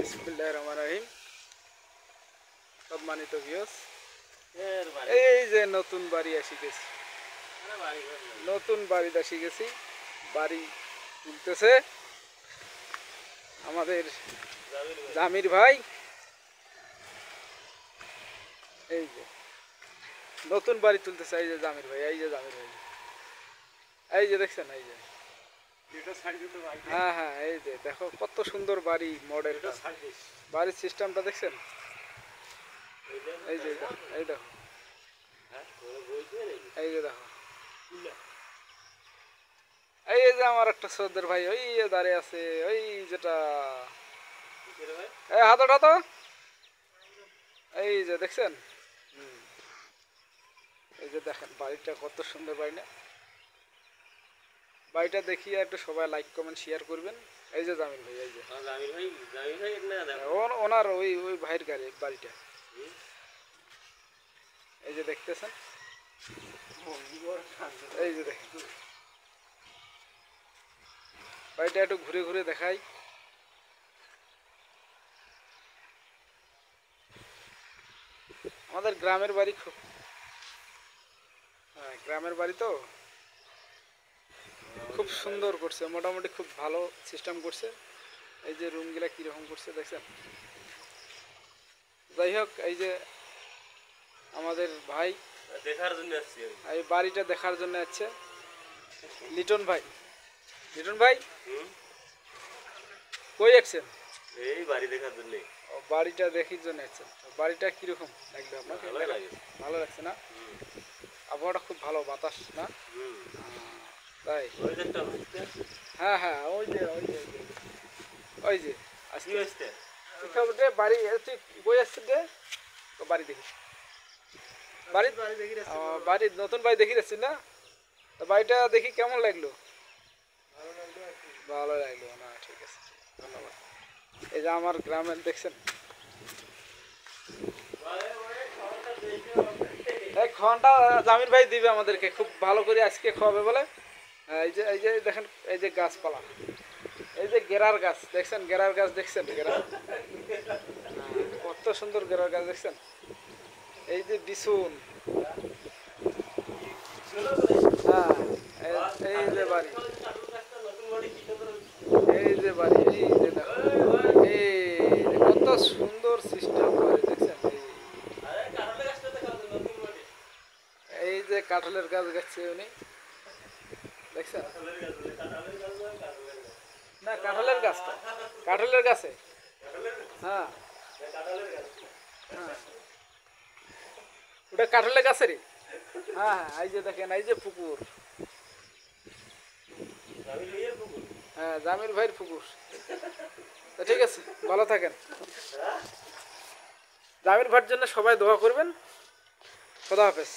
বিসমিল্লাহির রহমানির রহিম। সম্মানিত ভিউয়ার্স, এই যে নতুন বাড়ি আসি গেছি, বাড়ি তুলতেছে আমাদের জামির ভাই। এই যে নতুন বাড়ি তুলতেছে, এই যে জামির ভাই, এই যে দেখছেন, এই যে হ্যাঁ হ্যাঁ, এই যে দেখো কত সুন্দর বাড়ি, মডেল বাড়ির সিস্টেমটা দেখছেন। এই যে দেখো, এই যে দেখো, এই যে আমার একটা সর্দার ভাই ওই দাঁড়িয়ে আছে, ওই যেটা হাতটা তো, এই যে দেখছেন। এই যে দেখেন বাড়িটা কত সুন্দর বাড়ি না। বাড়িটা দেখিয়ে একটু সবাই লাইক কমেন্ট শেয়ার করবেন। এই যে জামিল ভাই, এই যে ওনার ওই ওই ভাইয়ের বাড়িটা, এই যে দেখতেছেন। এই যে দেখেন বাড়িটা একটু ঘুরে ঘুরে দেখাই। আমাদের গ্রামের বাড়ি, গ্রামের বাড়ি তো খুব সুন্দর করছে, মোটামুটি খুব ভালো সিস্টেম করছে। এই যে রুমগুলা কিরকম করছে দেখছেন। যাই হোক, এই যে আমাদের ভাই দেখার জন্য আসছি, এই বাড়িটা দেখার জন্য আছে লিটন ভাই। লিটন ভাই কই আসছেন? এই বাড়ি দেখার জন্য। বাড়িটা দেখির জন্য আসছেন। বাড়িটা কিরকম লাগলো আপনার? ভালো লাগছে না? আবহাওয়াটা খুব ভালো, বাতাস না? তাই? হ্যাঁ হ্যাঁ, ওই যে আজকে বাড়ি বই আসছে রে, বাড়ি দেখি, বাড়ির নতুন বাড়ি দেখি যাচ্ছি না। তো বাড়িটা দেখি কেমন লাগলো? ভালো লাগলো না, ঠিক আছে, ধন্যবাদ। এই যে আমার গ্রামের দেখছেন, এই খাওয়ানটা জামির ভাই দিবে আমাদেরকে, খুব ভালো করে আজকে খাওয়াবে বলে। এই যে দেখেন, এই যে গাছপালা, এই যে গেরার গাছ দেখছেন, গেরার গাছ দেখছেন, কত সুন্দর গেরার গাছ দেখছেন। এই যে বিছুন, হ্যাঁ, এই যে বাড়ি, এই যে বাড়ি, এই যে দেখো, এই কত সুন্দর সিস্টেম বাড়ি দেখছেন। এই যে কাঁঠালের গাছ গাছছে উনি, দেখছেন না? কাঁঠালের গাছটা, কাঁঠালের গাছে, হ্যাঁ হ্যাঁ, ওটা কাঁঠালের গাছেরই। হ্যাঁ হ্যাঁ, এই যে দেখেন, এই যে পুকুর, হ্যাঁ জামিল ভাইয়ের পুকুর। তো ঠিক আছে, ভালো থাকেন। জামিল ভাইয়ের জন্য সবাই দোয়া করবেন। খোদা হাফেজ।